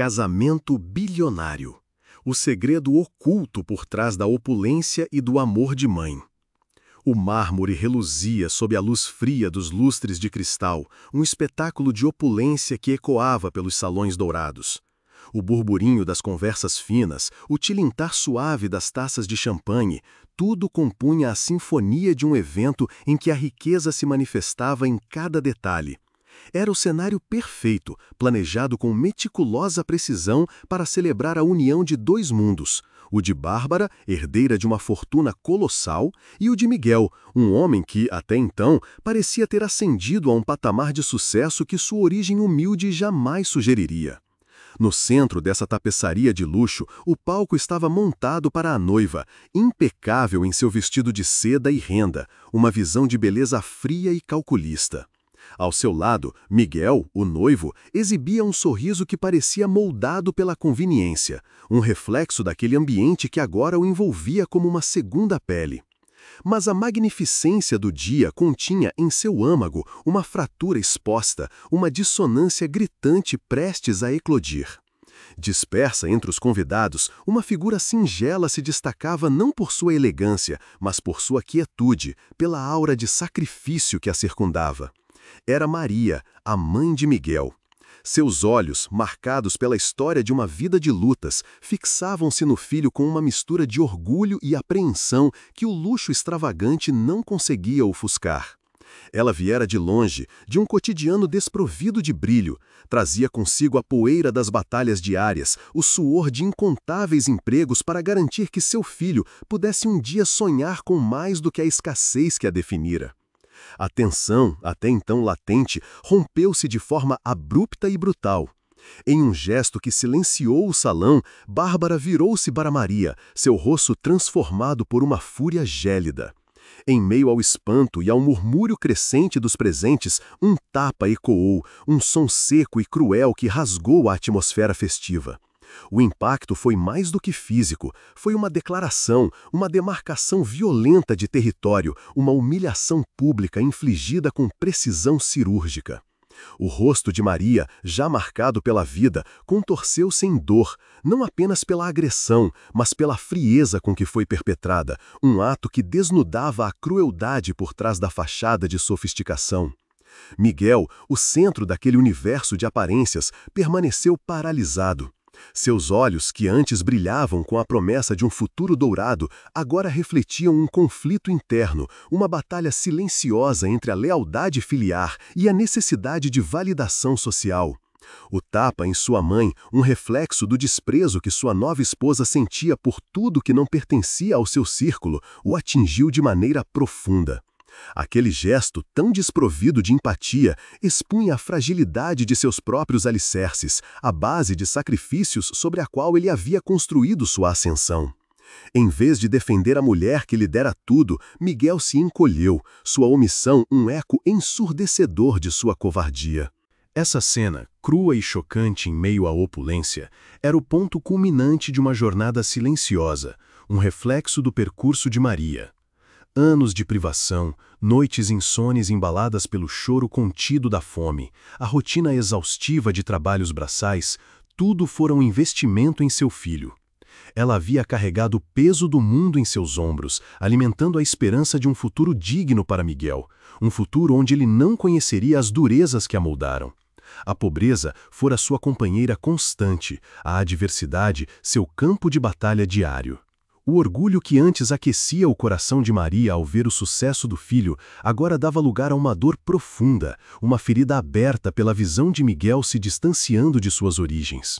Casamento bilionário. O segredo oculto por trás da opulência e do amor de mãe. O mármore reluzia sob a luz fria dos lustres de cristal, um espetáculo de opulência que ecoava pelos salões dourados. O burburinho das conversas finas, o tilintar suave das taças de champanhe, tudo compunha a sinfonia de um evento em que a riqueza se manifestava em cada detalhe. Era o cenário perfeito, planejado com meticulosa precisão para celebrar a união de dois mundos, o de Bárbara, herdeira de uma fortuna colossal, e o de Miguel, um homem que, até então, parecia ter ascendido a um patamar de sucesso que sua origem humilde jamais sugeriria. No centro dessa tapeçaria de luxo, o palco estava montado para a noiva, impecável em seu vestido de seda e renda, uma visão de beleza fria e calculista. Ao seu lado, Miguel, o noivo, exibia um sorriso que parecia moldado pela conveniência, um reflexo daquele ambiente que agora o envolvia como uma segunda pele. Mas a magnificência do dia continha em seu âmago uma fratura exposta, uma dissonância gritante prestes a eclodir. Dispersa entre os convidados, uma figura singela se destacava não por sua elegância, mas por sua quietude, pela aura de sacrifício que a circundava. Era Maria, a mãe de Miguel. Seus olhos, marcados pela história de uma vida de lutas, fixavam-se no filho com uma mistura de orgulho e apreensão que o luxo extravagante não conseguia ofuscar. Ela viera de longe, de um cotidiano desprovido de brilho, trazia consigo a poeira das batalhas diárias, o suor de incontáveis empregos para garantir que seu filho pudesse um dia sonhar com mais do que a escassez que a definira. A tensão, até então latente, rompeu-se de forma abrupta e brutal. Em um gesto que silenciou o salão, Bárbara virou-se para Maria, seu rosto transformado por uma fúria gélida. Em meio ao espanto e ao murmúrio crescente dos presentes, um tapa ecoou, um som seco e cruel que rasgou a atmosfera festiva. O impacto foi mais do que físico, foi uma declaração, uma demarcação violenta de território, uma humilhação pública infligida com precisão cirúrgica. O rosto de Maria, já marcado pela vida, contorceu-se em dor, não apenas pela agressão, mas pela frieza com que foi perpetrada, um ato que desnudava a crueldade por trás da fachada de sofisticação. Miguel, o centro daquele universo de aparências, permaneceu paralisado. Seus olhos, que antes brilhavam com a promessa de um futuro dourado, agora refletiam um conflito interno, uma batalha silenciosa entre a lealdade filiar e a necessidade de validação social. O tapa em sua mãe, um reflexo do desprezo que sua nova esposa sentia por tudo que não pertencia ao seu círculo, o atingiu de maneira profunda. Aquele gesto, tão desprovido de empatia, expunha a fragilidade de seus próprios alicerces, a base de sacrifícios sobre a qual ele havia construído sua ascensão. Em vez de defender a mulher que lhe dera tudo, Miguel se encolheu, sua omissão um eco ensurdecedor de sua covardia. Essa cena, crua e chocante em meio à opulência, era o ponto culminante de uma jornada silenciosa, um reflexo do percurso de Maria. Anos de privação, noites insones embaladas pelo choro contido da fome, a rotina exaustiva de trabalhos braçais, tudo fora um investimento em seu filho. Ela havia carregado o peso do mundo em seus ombros, alimentando a esperança de um futuro digno para Miguel, um futuro onde ele não conheceria as durezas que a moldaram. A pobreza fora sua companheira constante, a adversidade seu campo de batalha diário. O orgulho que antes aquecia o coração de Maria ao ver o sucesso do filho, agora dava lugar a uma dor profunda, uma ferida aberta pela visão de Miguel se distanciando de suas origens.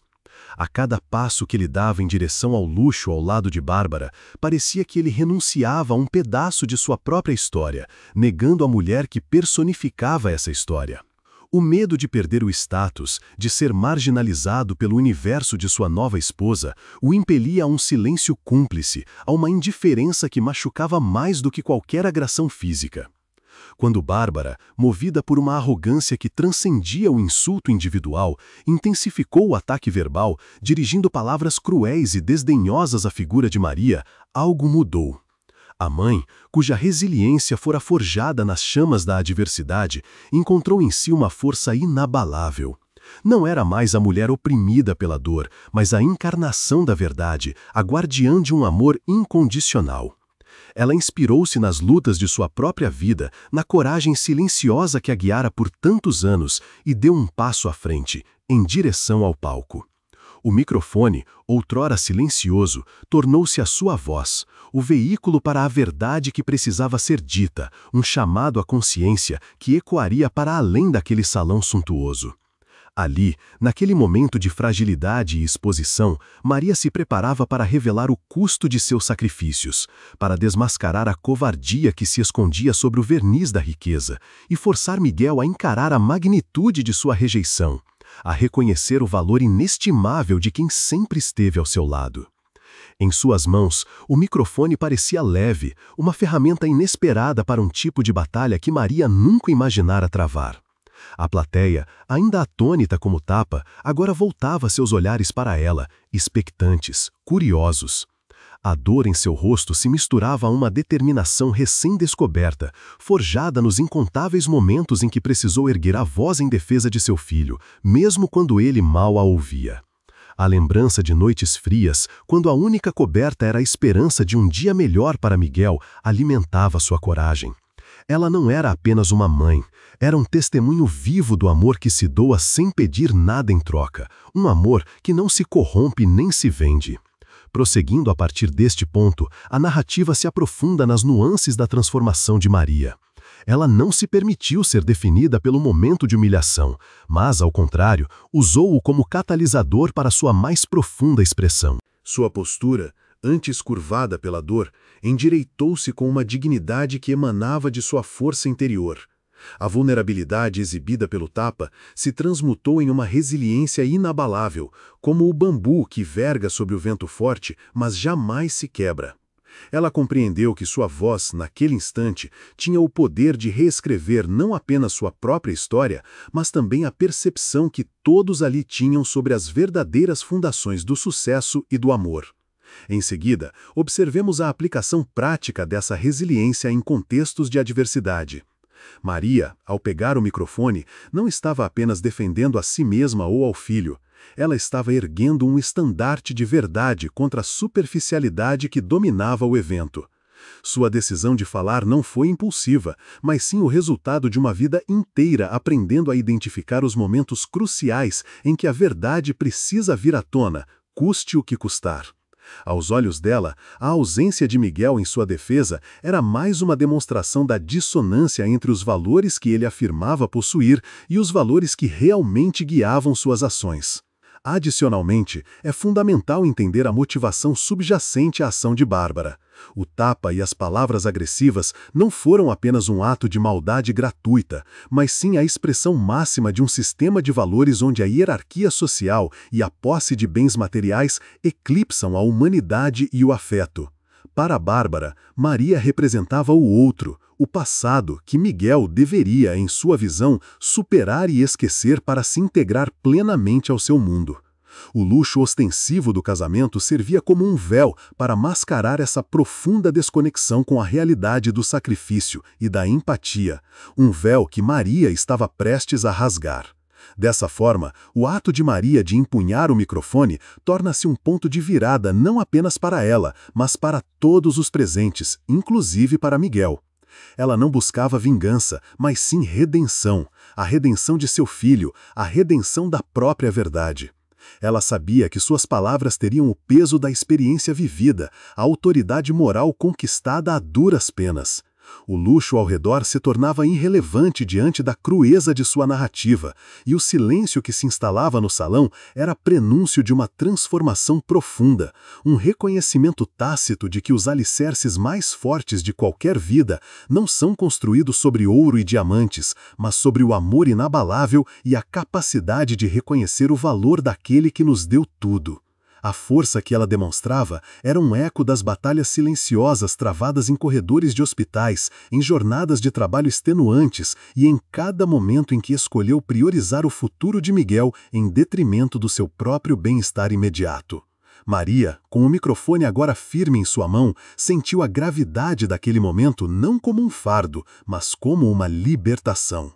A cada passo que ele dava em direção ao luxo ao lado de Bárbara, parecia que ele renunciava a um pedaço de sua própria história, negando a mulher que personificava essa história. O medo de perder o status, de ser marginalizado pelo universo de sua nova esposa, o impelia a um silêncio cúmplice, a uma indiferença que machucava mais do que qualquer agressão física. Quando Bárbara, movida por uma arrogância que transcendia o insulto individual, intensificou o ataque verbal, dirigindo palavras cruéis e desdenhosas à figura de Maria, algo mudou. A mãe, cuja resiliência fora forjada nas chamas da adversidade, encontrou em si uma força inabalável. Não era mais a mulher oprimida pela dor, mas a encarnação da verdade, a guardiã de um amor incondicional. Ela inspirou-se nas lutas de sua própria vida, na coragem silenciosa que a guiara por tantos anos e deu um passo à frente, em direção ao palco. O microfone, outrora silencioso, tornou-se a sua voz, o veículo para a verdade que precisava ser dita, um chamado à consciência que ecoaria para além daquele salão suntuoso. Ali, naquele momento de fragilidade e exposição, Maria se preparava para revelar o custo de seus sacrifícios, para desmascarar a covardia que se escondia sobre o verniz da riqueza e forçar Miguel a encarar a magnitude de sua rejeição, a reconhecer o valor inestimável de quem sempre esteve ao seu lado. Em suas mãos, o microfone parecia leve, uma ferramenta inesperada para um tipo de batalha que Maria nunca imaginara travar. A plateia, ainda atônita como Tapa, agora voltava seus olhares para ela, expectantes, curiosos. A dor em seu rosto se misturava a uma determinação recém-descoberta, forjada nos incontáveis momentos em que precisou erguer a voz em defesa de seu filho, mesmo quando ele mal a ouvia. A lembrança de noites frias, quando a única coberta era a esperança de um dia melhor para Miguel, alimentava sua coragem. Ela não era apenas uma mãe, era um testemunho vivo do amor que se doa sem pedir nada em troca, um amor que não se corrompe nem se vende. Prosseguindo a partir deste ponto, a narrativa se aprofunda nas nuances da transformação de Maria. Ela não se permitiu ser definida pelo momento de humilhação, mas, ao contrário, usou-o como catalisador para sua mais profunda expressão. Sua postura, antes curvada pela dor, endireitou-se com uma dignidade que emanava de sua força interior. A vulnerabilidade exibida pelo Tapa se transmutou em uma resiliência inabalável, como o bambu que verga sob o vento forte, mas jamais se quebra. Ela compreendeu que sua voz, naquele instante, tinha o poder de reescrever não apenas sua própria história, mas também a percepção que todos ali tinham sobre as verdadeiras fundações do sucesso e do amor. Em seguida, observemos a aplicação prática dessa resiliência em contextos de adversidade. Maria, ao pegar o microfone, não estava apenas defendendo a si mesma ou ao filho. Ela estava erguendo um estandarte de verdade contra a superficialidade que dominava o evento. Sua decisão de falar não foi impulsiva, mas sim o resultado de uma vida inteira aprendendo a identificar os momentos cruciais em que a verdade precisa vir à tona, custe o que custar. Aos olhos dela, a ausência de Miguel em sua defesa era mais uma demonstração da dissonância entre os valores que ele afirmava possuir e os valores que realmente guiavam suas ações. Adicionalmente, é fundamental entender a motivação subjacente à ação de Bárbara. O tapa e as palavras agressivas não foram apenas um ato de maldade gratuita, mas sim a expressão máxima de um sistema de valores onde a hierarquia social e a posse de bens materiais eclipsam a humanidade e o afeto. Para Bárbara, Maria representava o outro, o passado que Miguel deveria, em sua visão, superar e esquecer para se integrar plenamente ao seu mundo. O luxo ostensivo do casamento servia como um véu para mascarar essa profunda desconexão com a realidade do sacrifício e da empatia, um véu que Maria estava prestes a rasgar. Dessa forma, o ato de Maria de empunhar o microfone torna-se um ponto de virada não apenas para ela, mas para todos os presentes, inclusive para Miguel. Ela não buscava vingança, mas sim redenção, a redenção de seu filho, a redenção da própria verdade. Ela sabia que suas palavras teriam o peso da experiência vivida, a autoridade moral conquistada a duras penas. O luxo ao redor se tornava irrelevante diante da crueza de sua narrativa, e o silêncio que se instalava no salão era prenúncio de uma transformação profunda, um reconhecimento tácito de que os alicerces mais fortes de qualquer vida não são construídos sobre ouro e diamantes, mas sobre o amor inabalável e a capacidade de reconhecer o valor daquele que nos deu tudo. A força que ela demonstrava era um eco das batalhas silenciosas travadas em corredores de hospitais, em jornadas de trabalho extenuantes e em cada momento em que escolheu priorizar o futuro de Miguel em detrimento do seu próprio bem-estar imediato. Maria, com o microfone agora firme em sua mão, sentiu a gravidade daquele momento não como um fardo, mas como uma libertação.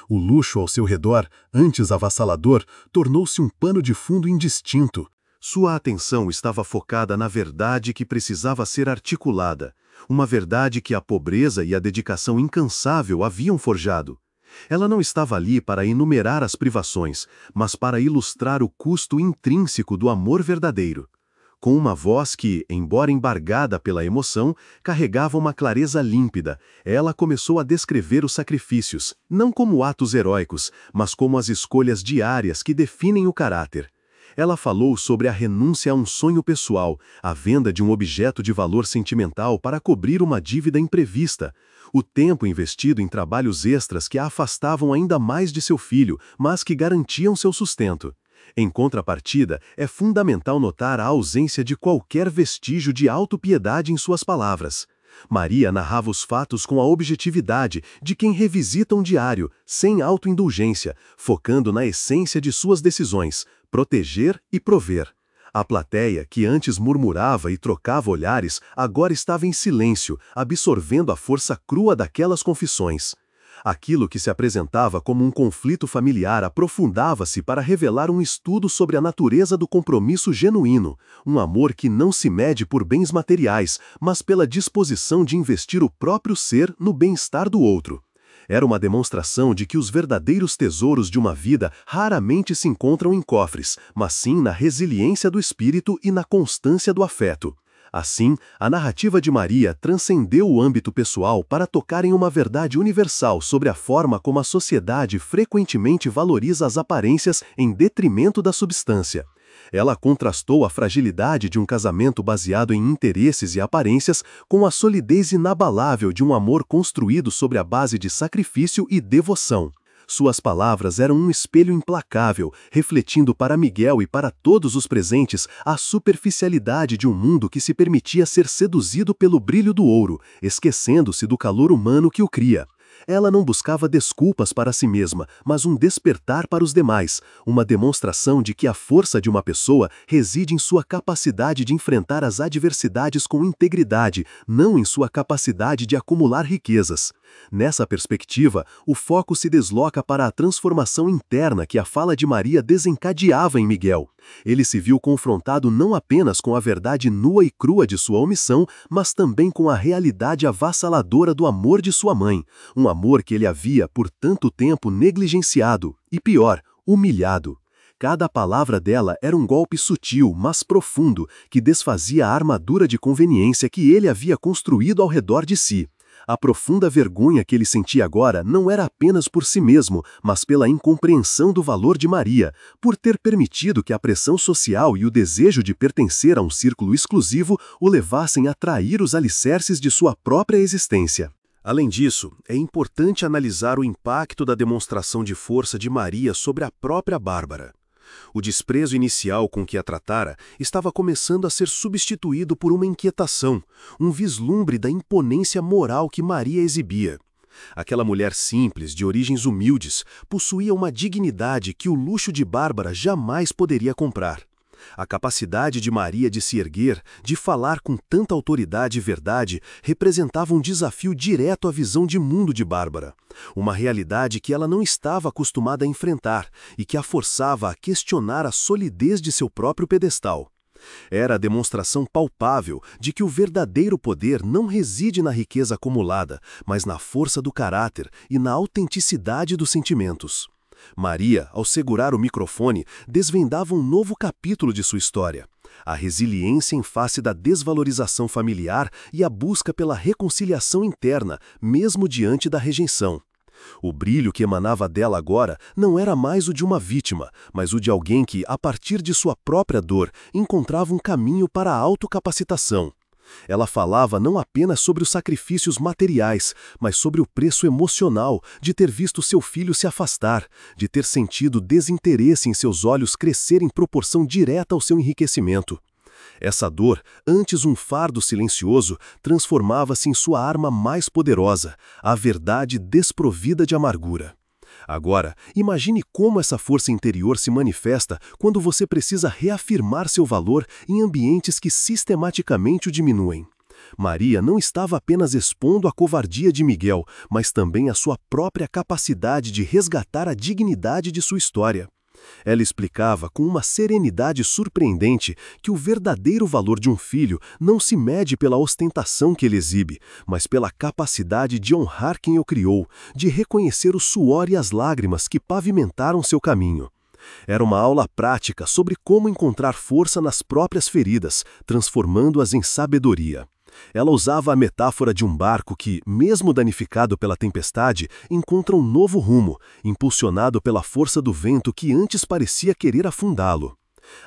O luxo ao seu redor, antes avassalador, tornou-se um pano de fundo indistinto. Sua atenção estava focada na verdade que precisava ser articulada, uma verdade que a pobreza e a dedicação incansável haviam forjado. Ela não estava ali para enumerar as privações, mas para ilustrar o custo intrínseco do amor verdadeiro. Com uma voz que, embora embargada pela emoção, carregava uma clareza límpida, ela começou a descrever os sacrifícios, não como atos heróicos, mas como as escolhas diárias que definem o caráter. Ela falou sobre a renúncia a um sonho pessoal, a venda de um objeto de valor sentimental para cobrir uma dívida imprevista, o tempo investido em trabalhos extras que a afastavam ainda mais de seu filho, mas que garantiam seu sustento. Em contrapartida, é fundamental notar a ausência de qualquer vestígio de autopiedade em suas palavras. Maria narrava os fatos com a objetividade de quem revisita um diário, sem autoindulgência, focando na essência de suas decisões, proteger e prover. A plateia, que antes murmurava e trocava olhares, agora estava em silêncio, absorvendo a força crua daquelas confissões. Aquilo que se apresentava como um conflito familiar aprofundava-se para revelar um estudo sobre a natureza do compromisso genuíno, um amor que não se mede por bens materiais, mas pela disposição de investir o próprio ser no bem-estar do outro. Era uma demonstração de que os verdadeiros tesouros de uma vida raramente se encontram em cofres, mas sim na resiliência do espírito e na constância do afeto. Assim, a narrativa de Maria transcendeu o âmbito pessoal para tocar em uma verdade universal sobre a forma como a sociedade frequentemente valoriza as aparências em detrimento da substância. Ela contrastou a fragilidade de um casamento baseado em interesses e aparências com a solidez inabalável de um amor construído sobre a base de sacrifício e devoção. Suas palavras eram um espelho implacável, refletindo para Miguel e para todos os presentes a superficialidade de um mundo que se permitia ser seduzido pelo brilho do ouro, esquecendo-se do calor humano que o cria. Ela não buscava desculpas para si mesma, mas um despertar para os demais, uma demonstração de que a força de uma pessoa reside em sua capacidade de enfrentar as adversidades com integridade, não em sua capacidade de acumular riquezas. Nessa perspectiva, o foco se desloca para a transformação interna que a fala de Maria desencadeava em Miguel. Ele se viu confrontado não apenas com a verdade nua e crua de sua omissão, mas também com a realidade avassaladora do amor de sua mãe, um amor que ele havia por tanto tempo negligenciado e, pior, humilhado. Cada palavra dela era um golpe sutil, mas profundo, que desfazia a armadura de conveniência que ele havia construído ao redor de si. A profunda vergonha que ele sentia agora não era apenas por si mesmo, mas pela incompreensão do valor de Maria, por ter permitido que a pressão social e o desejo de pertencer a um círculo exclusivo o levassem a trair os alicerces de sua própria existência. Além disso, é importante analisar o impacto da demonstração de força de Maria sobre a própria Bárbara. O desprezo inicial com que a tratara estava começando a ser substituído por uma inquietação, um vislumbre da imponência moral que Maria exibia. Aquela mulher simples, de origens humildes, possuía uma dignidade que o luxo de Bárbara jamais poderia comprar. A capacidade de Maria de se erguer, de falar com tanta autoridade e verdade, representava um desafio direto à visão de mundo de Bárbara. Uma realidade que ela não estava acostumada a enfrentar e que a forçava a questionar a solidez de seu próprio pedestal. Era a demonstração palpável de que o verdadeiro poder não reside na riqueza acumulada, mas na força do caráter e na autenticidade dos sentimentos. Maria, ao segurar o microfone, desvendava um novo capítulo de sua história. A resiliência em face da desvalorização familiar e a busca pela reconciliação interna, mesmo diante da rejeição. O brilho que emanava dela agora não era mais o de uma vítima, mas o de alguém que, a partir de sua própria dor, encontrava um caminho para a autocapacitação. Ela falava não apenas sobre os sacrifícios materiais, mas sobre o preço emocional de ter visto seu filho se afastar, de ter sentido desinteresse em seus olhos crescer em proporção direta ao seu enriquecimento. Essa dor, antes um fardo silencioso, transformava-se em sua arma mais poderosa, a verdade desprovida de amargura. Agora, imagine como essa força interior se manifesta quando você precisa reafirmar seu valor em ambientes que sistematicamente o diminuem. Maria não estava apenas expondo a covardia de Miguel, mas também a sua própria capacidade de resgatar a dignidade de sua história. Ela explicava com uma serenidade surpreendente que o verdadeiro valor de um filho não se mede pela ostentação que ele exibe, mas pela capacidade de honrar quem o criou, de reconhecer o suor e as lágrimas que pavimentaram seu caminho. Era uma aula prática sobre como encontrar força nas próprias feridas, transformando-as em sabedoria. Ela usava a metáfora de um barco que, mesmo danificado pela tempestade, encontra um novo rumo, impulsionado pela força do vento que antes parecia querer afundá-lo.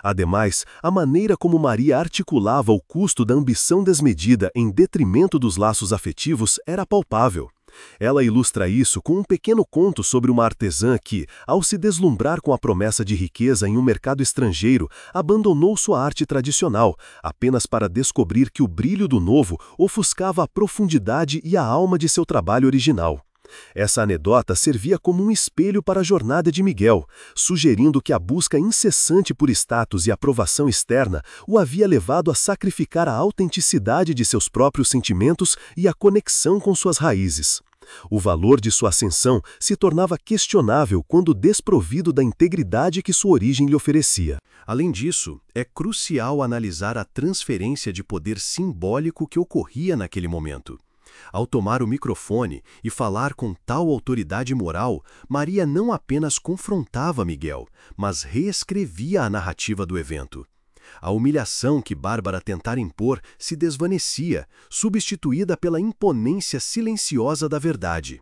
Ademais, a maneira como Maria articulava o custo da ambição desmedida em detrimento dos laços afetivos era palpável. Ela ilustra isso com um pequeno conto sobre uma artesã que, ao se deslumbrar com a promessa de riqueza em um mercado estrangeiro, abandonou sua arte tradicional, apenas para descobrir que o brilho do novo ofuscava a profundidade e a alma de seu trabalho original. Essa anedota servia como um espelho para a jornada de Miguel, sugerindo que a busca incessante por status e aprovação externa o havia levado a sacrificar a autenticidade de seus próprios sentimentos e a conexão com suas raízes. O valor de sua ascensão se tornava questionável quando desprovido da integridade que sua origem lhe oferecia. Além disso, é crucial analisar a transferência de poder simbólico que ocorria naquele momento. Ao tomar o microfone e falar com tal autoridade moral, Maria não apenas confrontava Miguel, mas reescrevia a narrativa do evento. A humilhação que Bárbara tentara impor se desvanecia, substituída pela imponência silenciosa da verdade.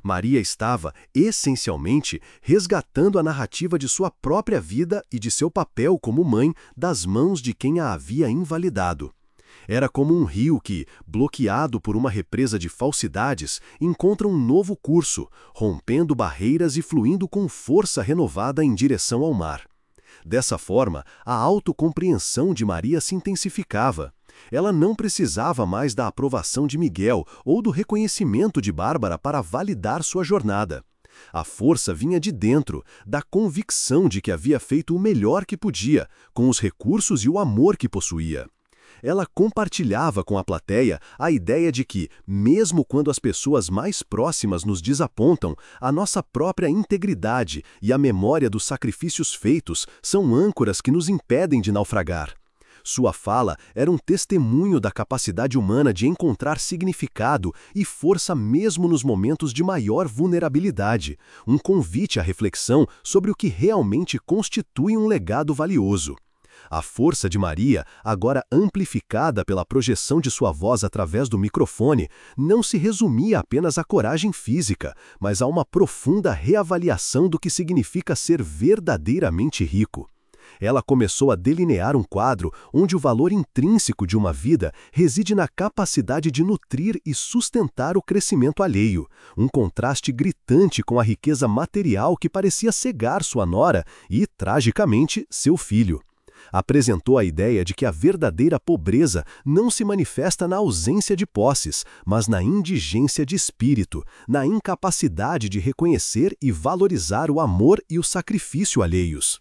Maria estava, essencialmente, resgatando a narrativa de sua própria vida e de seu papel como mãe das mãos de quem a havia invalidado. Era como um rio que, bloqueado por uma represa de falsidades, encontra um novo curso, rompendo barreiras e fluindo com força renovada em direção ao mar. Dessa forma, a autocompreensão de Maria se intensificava. Ela não precisava mais da aprovação de Miguel ou do reconhecimento de Bárbara para validar sua jornada. A força vinha de dentro, da convicção de que havia feito o melhor que podia, com os recursos e o amor que possuía. Ela compartilhava com a plateia a ideia de que, mesmo quando as pessoas mais próximas nos desapontam, a nossa própria integridade e a memória dos sacrifícios feitos são âncoras que nos impedem de naufragar. Sua fala era um testemunho da capacidade humana de encontrar significado e força mesmo nos momentos de maior vulnerabilidade, um convite à reflexão sobre o que realmente constitui um legado valioso. A força de Maria, agora amplificada pela projeção de sua voz através do microfone, não se resumia apenas à coragem física, mas a uma profunda reavaliação do que significa ser verdadeiramente rico. Ela começou a delinear um quadro onde o valor intrínseco de uma vida reside na capacidade de nutrir e sustentar o crescimento alheio, um contraste gritante com a riqueza material que parecia cegar sua nora e, tragicamente, seu filho. Apresentou a ideia de que a verdadeira pobreza não se manifesta na ausência de posses, mas na indigência de espírito, na incapacidade de reconhecer e valorizar o amor e o sacrifício alheios.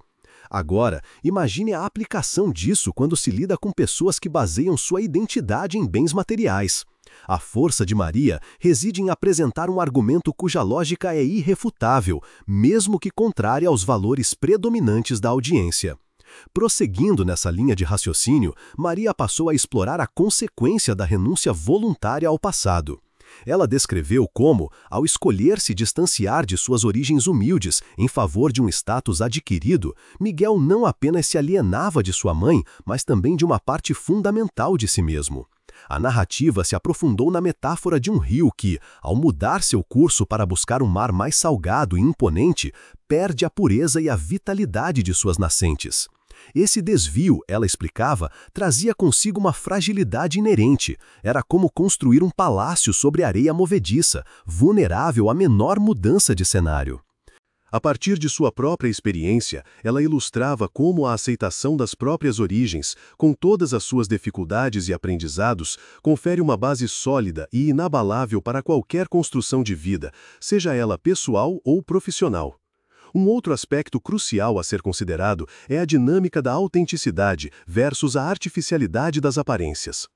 Agora, imagine a aplicação disso quando se lida com pessoas que baseiam sua identidade em bens materiais. A força de Maria reside em apresentar um argumento cuja lógica é irrefutável, mesmo que contrária aos valores predominantes da audiência. Prosseguindo nessa linha de raciocínio, Maria passou a explorar a consequência da renúncia voluntária ao passado. Ela descreveu como, ao escolher se distanciar de suas origens humildes em favor de um status adquirido, Miguel não apenas se alienava de sua mãe, mas também de uma parte fundamental de si mesmo. A narrativa se aprofundou na metáfora de um rio que, ao mudar seu curso para buscar um mar mais salgado e imponente, perde a pureza e a vitalidade de suas nascentes. Esse desvio, ela explicava, trazia consigo uma fragilidade inerente. Era como construir um palácio sobre areia movediça, vulnerável à menor mudança de cenário. A partir de sua própria experiência, ela ilustrava como a aceitação das próprias origens, com todas as suas dificuldades e aprendizados, confere uma base sólida e inabalável para qualquer construção de vida, seja ela pessoal ou profissional. Um outro aspecto crucial a ser considerado é a dinâmica da autenticidade versus a artificialidade das aparências.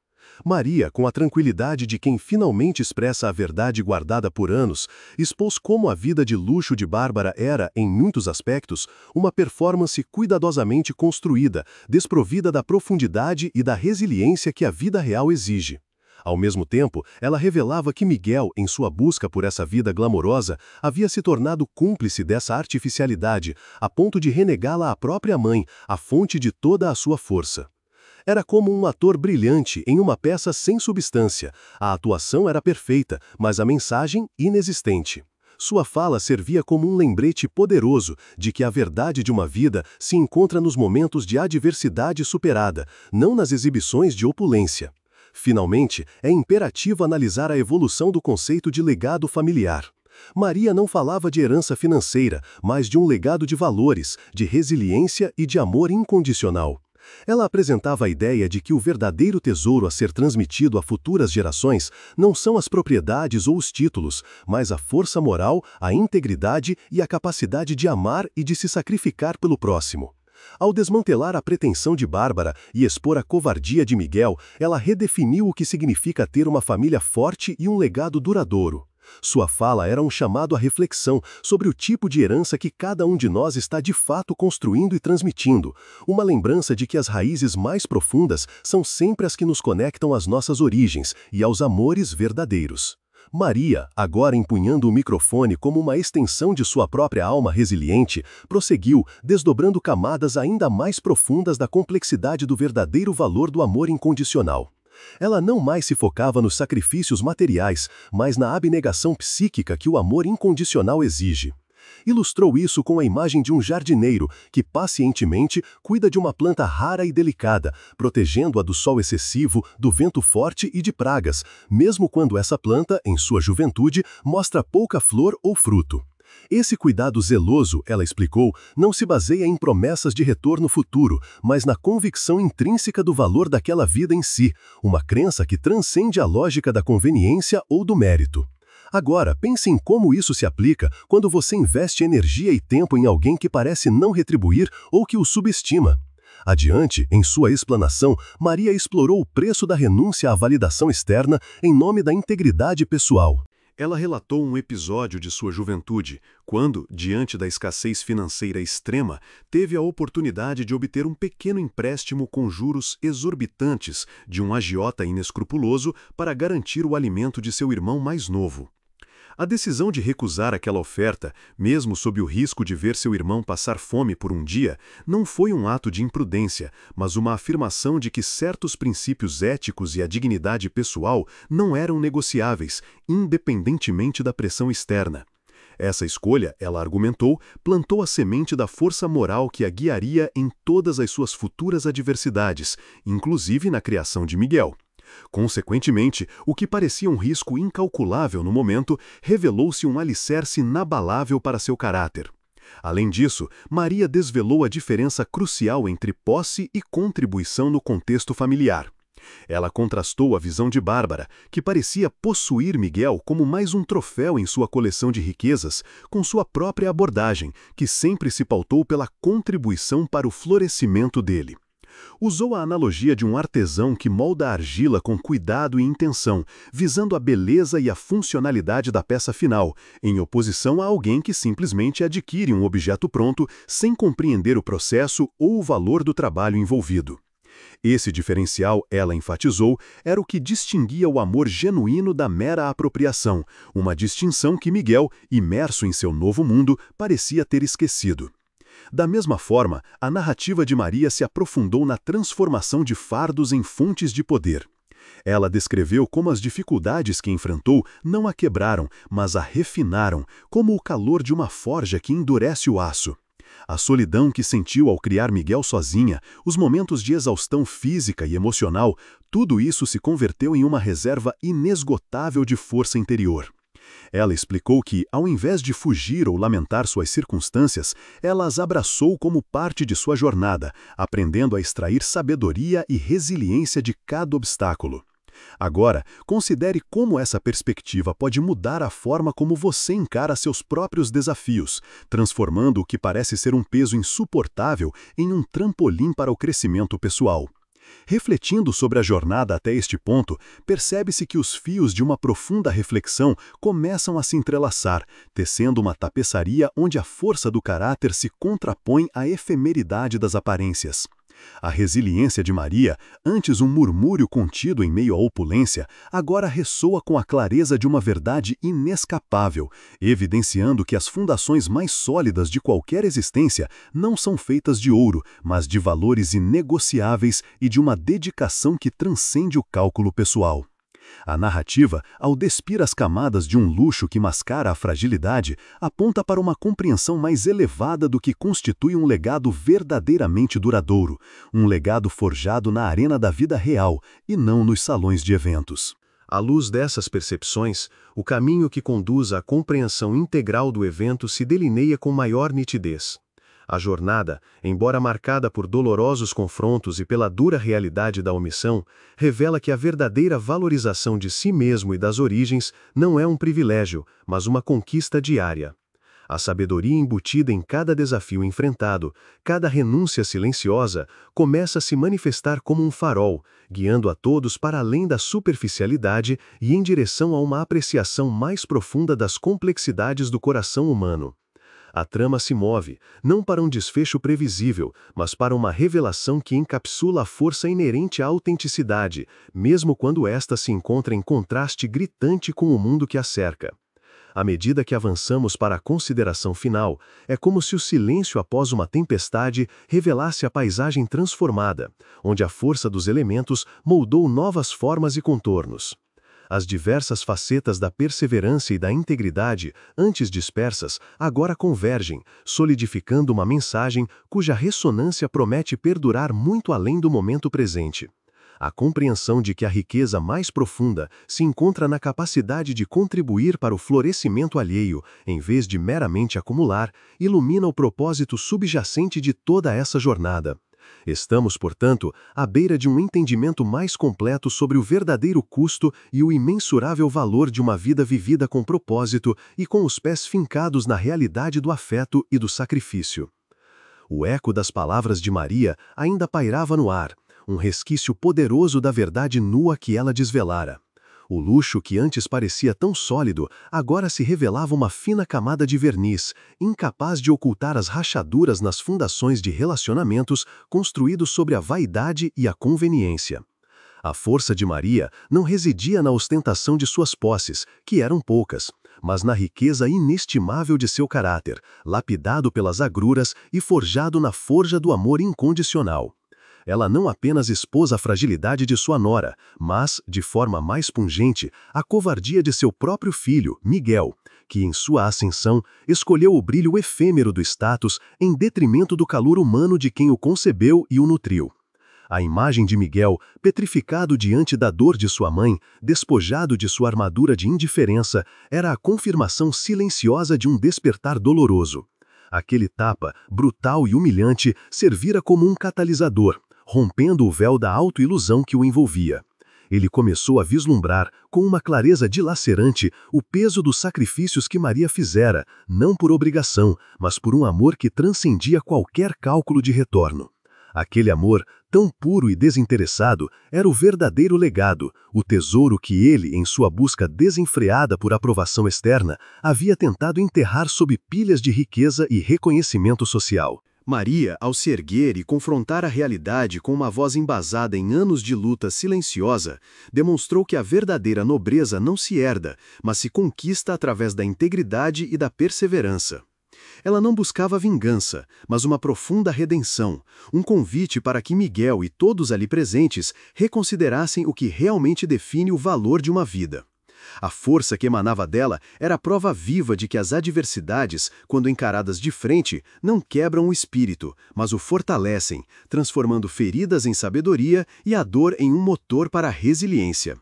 Maria, com a tranquilidade de quem finalmente expressa a verdade guardada por anos, expôs como a vida de luxo de Bárbara era, em muitos aspectos, uma performance cuidadosamente construída, desprovida da profundidade e da resiliência que a vida real exige. Ao mesmo tempo, ela revelava que Miguel, em sua busca por essa vida glamourosa, havia se tornado cúmplice dessa artificialidade, a ponto de renegá-la à própria mãe, a fonte de toda a sua força. Era como um ator brilhante em uma peça sem substância. A atuação era perfeita, mas a mensagem inexistente. Sua fala servia como um lembrete poderoso de que a verdade de uma vida se encontra nos momentos de adversidade superada, não nas exibições de opulência. Finalmente, é imperativo analisar a evolução do conceito de legado familiar. Maria não falava de herança financeira, mas de um legado de valores, de resiliência e de amor incondicional. Ela apresentava a ideia de que o verdadeiro tesouro a ser transmitido a futuras gerações não são as propriedades ou os títulos, mas a força moral, a integridade e a capacidade de amar e de se sacrificar pelo próximo. Ao desmantelar a pretensão de Bárbara e expor a covardia de Miguel, ela redefiniu o que significa ter uma família forte e um legado duradouro. Sua fala era um chamado à reflexão sobre o tipo de herança que cada um de nós está de fato construindo e transmitindo, uma lembrança de que as raízes mais profundas são sempre as que nos conectam às nossas origens e aos amores verdadeiros. Maria, agora empunhando o microfone como uma extensão de sua própria alma resiliente, prosseguiu, desdobrando camadas ainda mais profundas da complexidade do verdadeiro valor do amor incondicional. Ela não mais se focava nos sacrifícios materiais, mas na abnegação psíquica que o amor incondicional exige. Ilustrou isso com a imagem de um jardineiro que pacientemente cuida de uma planta rara e delicada, protegendo-a do sol excessivo, do vento forte e de pragas, mesmo quando essa planta, em sua juventude, mostra pouca flor ou fruto. Esse cuidado zeloso, ela explicou, não se baseia em promessas de retorno futuro, mas na convicção intrínseca do valor daquela vida em si, uma crença que transcende a lógica da conveniência ou do mérito. Agora, pense em como isso se aplica quando você investe energia e tempo em alguém que parece não retribuir ou que o subestima. Adiante, em sua explanação, Maria explorou o preço da renúncia à validação externa em nome da integridade pessoal. Ela relatou um episódio de sua juventude, quando, diante da escassez financeira extrema, teve a oportunidade de obter um pequeno empréstimo com juros exorbitantes de um agiota inescrupuloso para garantir o alimento de seu irmão mais novo. A decisão de recusar aquela oferta, mesmo sob o risco de ver seu irmão passar fome por um dia, não foi um ato de imprudência, mas uma afirmação de que certos princípios éticos e a dignidade pessoal não eram negociáveis, independentemente da pressão externa. Essa escolha, ela argumentou, plantou a semente da força moral que a guiaria em todas as suas futuras adversidades, inclusive na criação de Miguel. Consequentemente, o que parecia um risco incalculável no momento, revelou-se um alicerce inabalável para seu caráter. Além disso, Maria desvelou a diferença crucial entre posse e contribuição no contexto familiar. Ela contrastou a visão de Bárbara, que parecia possuir Miguel como mais um troféu em sua coleção de riquezas, com sua própria abordagem, que sempre se pautou pela contribuição para o florescimento dele. Usou a analogia de um artesão que molda a argila com cuidado e intenção, visando a beleza e a funcionalidade da peça final, em oposição a alguém que simplesmente adquire um objeto pronto sem compreender o processo ou o valor do trabalho envolvido. Esse diferencial, ela enfatizou, era o que distinguia o amor genuíno da mera apropriação, uma distinção que Miguel, imerso em seu novo mundo, parecia ter esquecido. Da mesma forma, a narrativa de Maria se aprofundou na transformação de fardos em fontes de poder. Ela descreveu como as dificuldades que enfrentou não a quebraram, mas a refinaram, como o calor de uma forja que endurece o aço. A solidão que sentiu ao criar Miguel sozinha, os momentos de exaustão física e emocional, tudo isso se converteu em uma reserva inesgotável de força interior. Ela explicou que, ao invés de fugir ou lamentar suas circunstâncias, ela as abraçou como parte de sua jornada, aprendendo a extrair sabedoria e resiliência de cada obstáculo. Agora, considere como essa perspectiva pode mudar a forma como você encara seus próprios desafios, transformando o que parece ser um peso insuportável em um trampolim para o crescimento pessoal. Refletindo sobre a jornada até este ponto, percebe-se que os fios de uma profunda reflexão começam a se entrelaçar, tecendo uma tapeçaria onde a força do caráter se contrapõe à efemeridade das aparências. A resiliência de Maria, antes um murmúrio contido em meio à opulência, agora ressoa com a clareza de uma verdade inescapável, evidenciando que as fundações mais sólidas de qualquer existência não são feitas de ouro, mas de valores inegociáveis e de uma dedicação que transcende o cálculo pessoal. A narrativa, ao despir as camadas de um luxo que mascara a fragilidade, aponta para uma compreensão mais elevada do que constitui um legado verdadeiramente duradouro, um legado forjado na arena da vida real e não nos salões de eventos. À luz dessas percepções, o caminho que conduz à compreensão integral do evento se delineia com maior nitidez. A jornada, embora marcada por dolorosos confrontos e pela dura realidade da omissão, revela que a verdadeira valorização de si mesmo e das origens não é um privilégio, mas uma conquista diária. A sabedoria embutida em cada desafio enfrentado, cada renúncia silenciosa, começa a se manifestar como um farol, guiando a todos para além da superficialidade e em direção a uma apreciação mais profunda das complexidades do coração humano. A trama se move, não para um desfecho previsível, mas para uma revelação que encapsula a força inerente à autenticidade, mesmo quando esta se encontra em contraste gritante com o mundo que a cerca. À medida que avançamos para a consideração final, é como se o silêncio após uma tempestade revelasse a paisagem transformada, onde a força dos elementos moldou novas formas e contornos. As diversas facetas da perseverança e da integridade, antes dispersas, agora convergem, solidificando uma mensagem cuja ressonância promete perdurar muito além do momento presente. A compreensão de que a riqueza mais profunda se encontra na capacidade de contribuir para o florescimento alheio, em vez de meramente acumular, ilumina o propósito subjacente de toda essa jornada. Estamos, portanto, à beira de um entendimento mais completo sobre o verdadeiro custo e o imensurável valor de uma vida vivida com propósito e com os pés fincados na realidade do afeto e do sacrifício. O eco das palavras de Maria ainda pairava no ar, um resquício poderoso da verdade nua que ela desvelara. O luxo que antes parecia tão sólido, agora se revelava uma fina camada de verniz, incapaz de ocultar as rachaduras nas fundações de relacionamentos construídos sobre a vaidade e a conveniência. A força de Maria não residia na ostentação de suas posses, que eram poucas, mas na riqueza inestimável de seu caráter, lapidado pelas agruras e forjado na forja do amor incondicional. Ela não apenas expôs a fragilidade de sua nora, mas, de forma mais pungente, a covardia de seu próprio filho, Miguel, que em sua ascensão escolheu o brilho efêmero do status em detrimento do calor humano de quem o concebeu e o nutriu. A imagem de Miguel, petrificado diante da dor de sua mãe, despojado de sua armadura de indiferença, era a confirmação silenciosa de um despertar doloroso. Aquele tapa, brutal e humilhante, servira como um catalisador, rompendo o véu da autoilusão que o envolvia. Ele começou a vislumbrar, com uma clareza dilacerante, o peso dos sacrifícios que Maria fizera, não por obrigação, mas por um amor que transcendia qualquer cálculo de retorno. Aquele amor, tão puro e desinteressado, era o verdadeiro legado, o tesouro que ele, em sua busca desenfreada por aprovação externa, havia tentado enterrar sob pilhas de riqueza e reconhecimento social. Maria, ao se erguer e confrontar a realidade com uma voz embasada em anos de luta silenciosa, demonstrou que a verdadeira nobreza não se herda, mas se conquista através da integridade e da perseverança. Ela não buscava vingança, mas uma profunda redenção, um convite para que Miguel e todos ali presentes reconsiderassem o que realmente define o valor de uma vida. A força que emanava dela era a prova viva de que as adversidades, quando encaradas de frente, não quebram o espírito, mas o fortalecem, transformando feridas em sabedoria e a dor em um motor para a resiliência.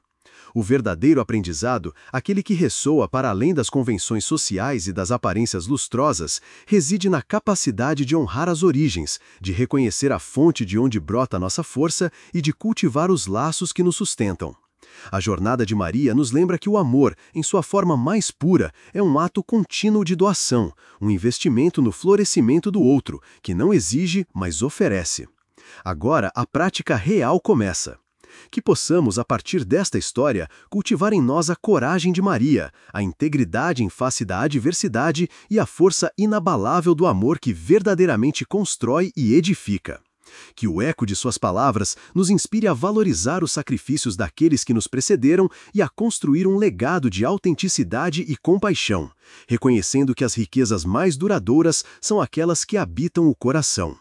O verdadeiro aprendizado, aquele que ressoa para além das convenções sociais e das aparências lustrosas, reside na capacidade de honrar as origens, de reconhecer a fonte de onde brota nossa força e de cultivar os laços que nos sustentam. A jornada de Maria nos lembra que o amor, em sua forma mais pura, é um ato contínuo de doação, um investimento no florescimento do outro, que não exige, mas oferece. Agora, a prática real começa. Que possamos, a partir desta história, cultivar em nós a coragem de Maria, a integridade em face da adversidade e a força inabalável do amor que verdadeiramente constrói e edifica. Que o eco de suas palavras nos inspire a valorizar os sacrifícios daqueles que nos precederam e a construir um legado de autenticidade e compaixão, reconhecendo que as riquezas mais duradouras são aquelas que habitam o coração.